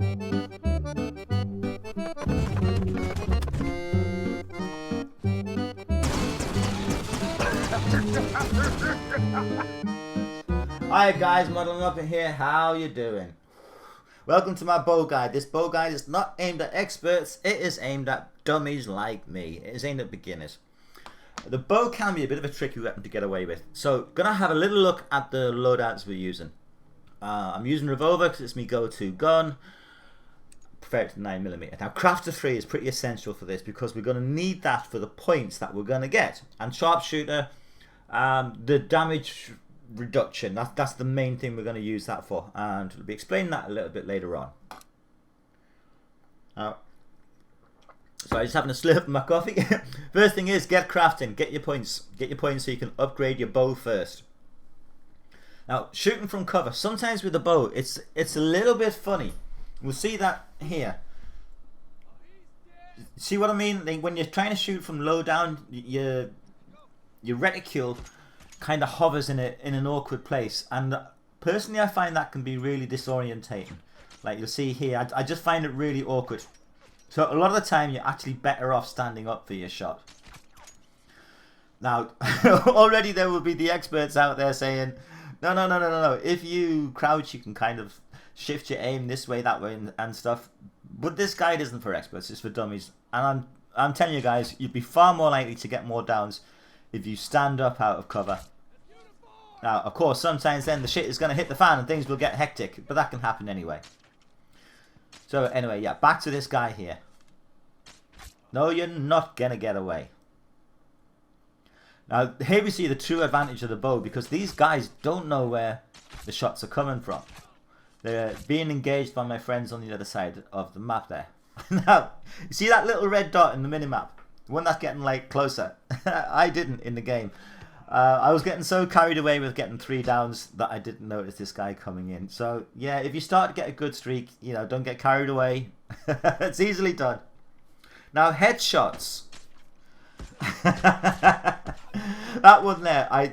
Hi guys, Modeling Up in here, how you doing? Welcome to my bow guide. This bow guide is not aimed at experts, it is aimed at dummies like me. It is aimed at beginners. The bow can be a bit of a tricky weapon to get away with. So, gonna have a little look at the loadouts we're using. I'm using revolver because it's my go-to gun. Prefer it to 9mm. Now, Crafter 3 is pretty essential for this because we're gonna need that for the points that we're gonna get. And Sharpshooter, the damage reduction, that's the main thing we're going to use that for, and we'll be explaining that a little bit later on. So I'm just having a slurp of my coffee. First thing is get crafting, get your points so you can upgrade your bow first. Now, shooting from cover, sometimes with the bow it's a little bit funny. We'll see that here. See what I mean? Like, when you're trying to shoot from low down, your reticule kind of hovers in an awkward place, and personally I find that can be really disorientating. Like you'll see here, I just find it really awkward. So a lot of the time you're actually better off standing up for your shot. Now already there will be the experts out there saying no, if you crouch you can kind of shift your aim this way, that way, and stuff. But this guide isn't for experts, it's for dummies, and I'm telling you guys, you'd be far more likely to get more downs if you stand up out of cover. Now, of course, sometimes then the shit is going to hit the fan and things will get hectic, but that can happen anyway. So anyway, yeah, back to this guy here. No, you're not going to get away. Now, here we see the true advantage of the bow, because these guys don't know where the shots are coming from. They're being engaged by my friends on the other side of the map there. Now, you see that little red dot in the minimap? The one that's getting like closer. I didn't in the game. I was getting so carried away with getting 3 downs that I didn't notice this guy coming in. So yeah, if you start to get a good streak, you know, don't get carried away. It's easily done. Now headshots. That one there, I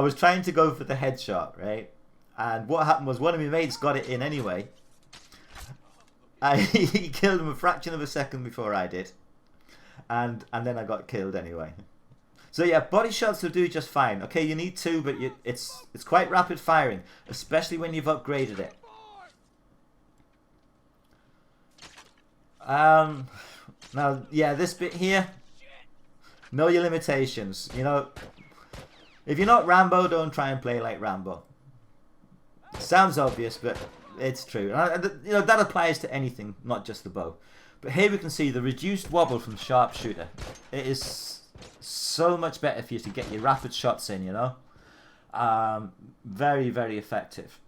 was trying to go for the headshot, right? And what happened was one of my mates got it in anyway. He killed him a fraction of a second before I did. And then I got killed anyway. So yeah, body shots will do just fine. Okay, you need 2, but it's quite rapid firing, especially when you've upgraded it. Now, yeah, this bit here, know your limitations. You know, if you're not Rambo, don't try and play like Rambo. Sounds obvious, but it's true. You know, that applies to anything, not just the bow. But here we can see the reduced wobble from Sharpshooter. It is so much better for you to get your rapid shots in, you know. Very, very effective.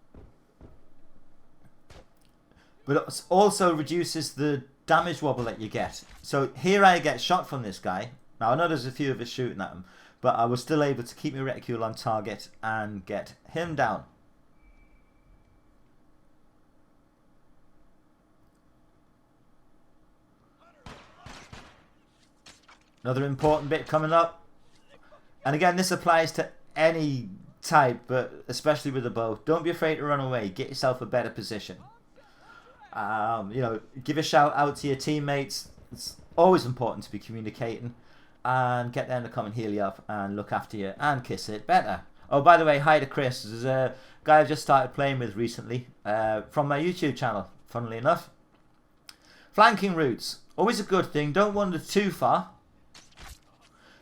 But it also reduces the damage wobble that you get. So here I get shot from this guy. Now I know there's a few of us shooting at him, but I was still able to keep my reticule on target and get him down. Another important bit coming up, and again this applies to any type, but especially with the bow. Don't be afraid to run away. Get yourself a better position. You know, give a shout out to your teammates. It's always important to be communicating, and get them to come and heal you up and look after you and kiss it better. Oh, by the way, hi to Chris. There's a guy I've just started playing with recently from my YouTube channel, funnily enough. Flanking routes, always a good thing. Don't wander too far.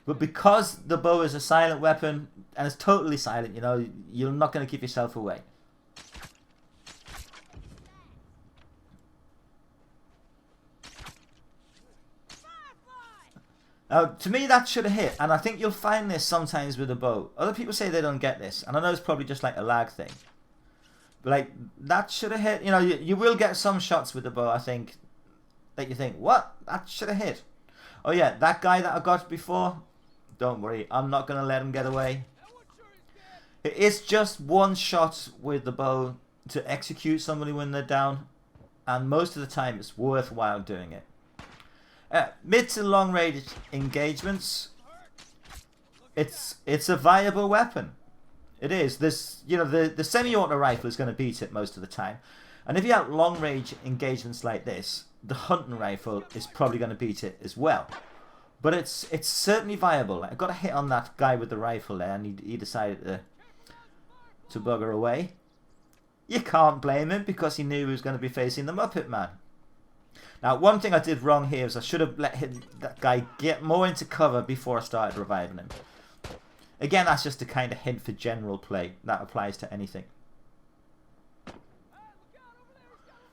But because the bow is a silent weapon, and it's totally silent, you know, you're not going to give yourself away. Now, to me, that should have hit, and I think you'll find this sometimes with a bow. Other people say they don't get this, and I know it's probably just like a lag thing. But like, that should have hit. You know, you will get some shots with the bow, I think, that you think, what? That should have hit. Oh yeah, that guy that I got before, don't worry, I'm not going to let him get away. It's just one shot with the bow to execute somebody when they're down, and most of the time it's worthwhile doing it. Mid to long range engagements, it's a viable weapon. It is. This, you know, the semi-auto rifle is going to beat it most of the time. And if you have long range engagements like this, the hunting rifle is probably going to beat it as well. But it's certainly viable. I got a hit on that guy with the rifle there, and he decided to bugger away. You can't blame him because he knew he was going to be facing the Muppet Man. Now, one thing I did wrong here is I should have let that guy get more into cover before I started reviving him. Again, that's just a kind of hint for general play. That applies to anything.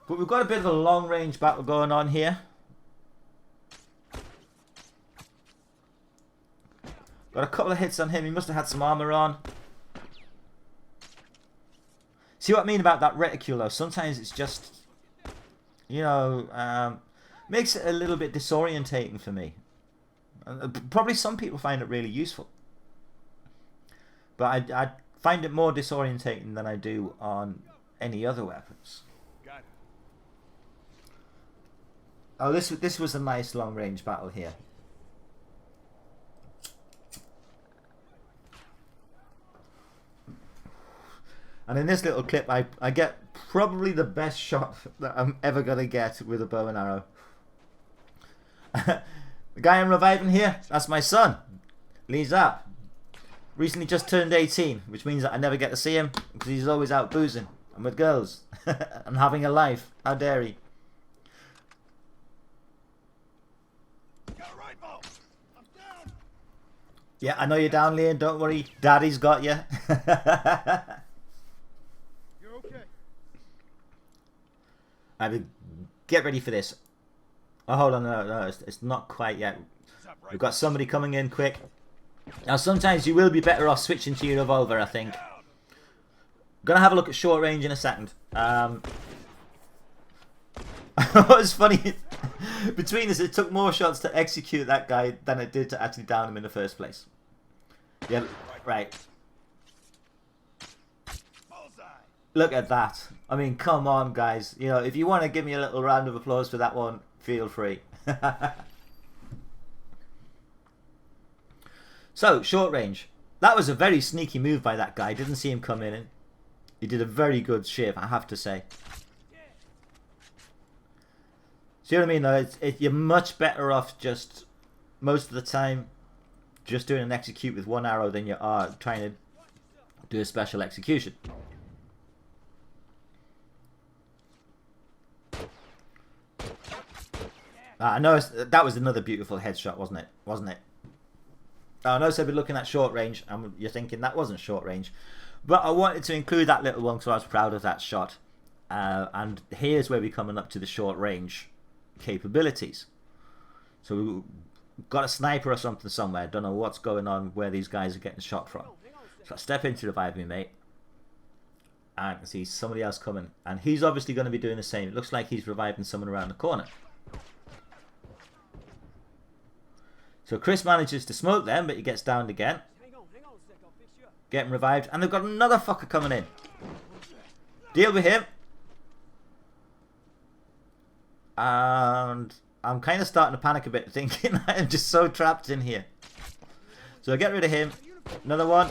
But we've got a bit of a long-range battle going on here. Got a couple of hits on him. He must have had some armor on. See what I mean about that reticule, though? Sometimes it's just, you know, makes it a little bit disorientating for me. Probably some people find it really useful. But I find it more disorientating than I do on any other weapons. Oh, this was a nice long-range battle here. And in this little clip, I get probably the best shot that I'm ever going to get with a bow and arrow. The guy I'm reviving here, that's my son. Lee's up. Recently just turned 18, which means that I never get to see him because he's always out boozing and with girls and having a life. How dare he? Yeah, I know you're down, Liam. Don't worry. Daddy's got you. You're okay. I mean, get ready for this. Oh, hold on. No, it's not quite yet. We've got somebody coming in quick. Now, sometimes you will be better off switching to your revolver, I think. Gonna have a look at short range in a second. What's funny, between us, it took more shots to execute that guy than it did to actually down him in the first place. Yeah, right. Look at that. I mean, come on, guys. You know, if you want to give me a little round of applause for that one, feel free. So, short range. That was a very sneaky move by that guy. Didn't see him come in. He did a very good shiv, I have to say. See what I mean, though? You're much better off just, most of the time, just doing an execute with one arrow than you are trying to do a special execution. I know that was another beautiful headshot, wasn't it? Wasn't it? I know I've been looking at short range, and you're thinking that wasn't short range. But I wanted to include that little one because I was proud of that shot. And here's where we're coming up to the short range capabilities. So we've got a sniper or something somewhere. Don't know what's going on, where these guys are getting shot from. So I step in to revive me, mate. And I can see somebody else coming. And he's obviously going to be doing the same. It looks like he's reviving someone around the corner. So Chris manages to smoke them, but he gets downed again. Getting revived. And they've got another fucker coming in. Deal with him. And I'm kind of starting to panic a bit, thinking I'm just so trapped in here. So I get rid of him. Another one.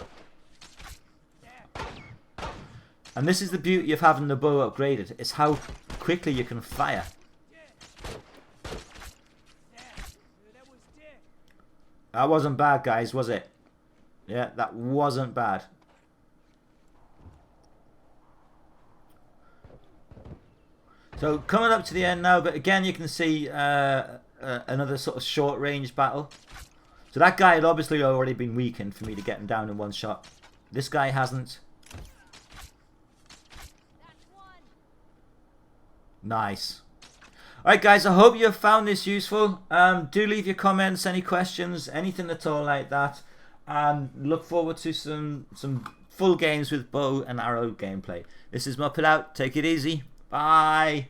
And this is the beauty of having the bow upgraded. It's how quickly you can fire. That wasn't bad, guys, was it? Yeah, that wasn't bad. So coming up to the end now, but again you can see another sort of short range battle. So that guy had obviously already been weakened for me to get him down in one shot. This guy hasn't. Nice. Alright guys, I hope you have found this useful. Do leave your comments, any questions, anything at all like that. And look forward to some full games with bow and arrow gameplay. This is Muppet out. Take it easy. Bye.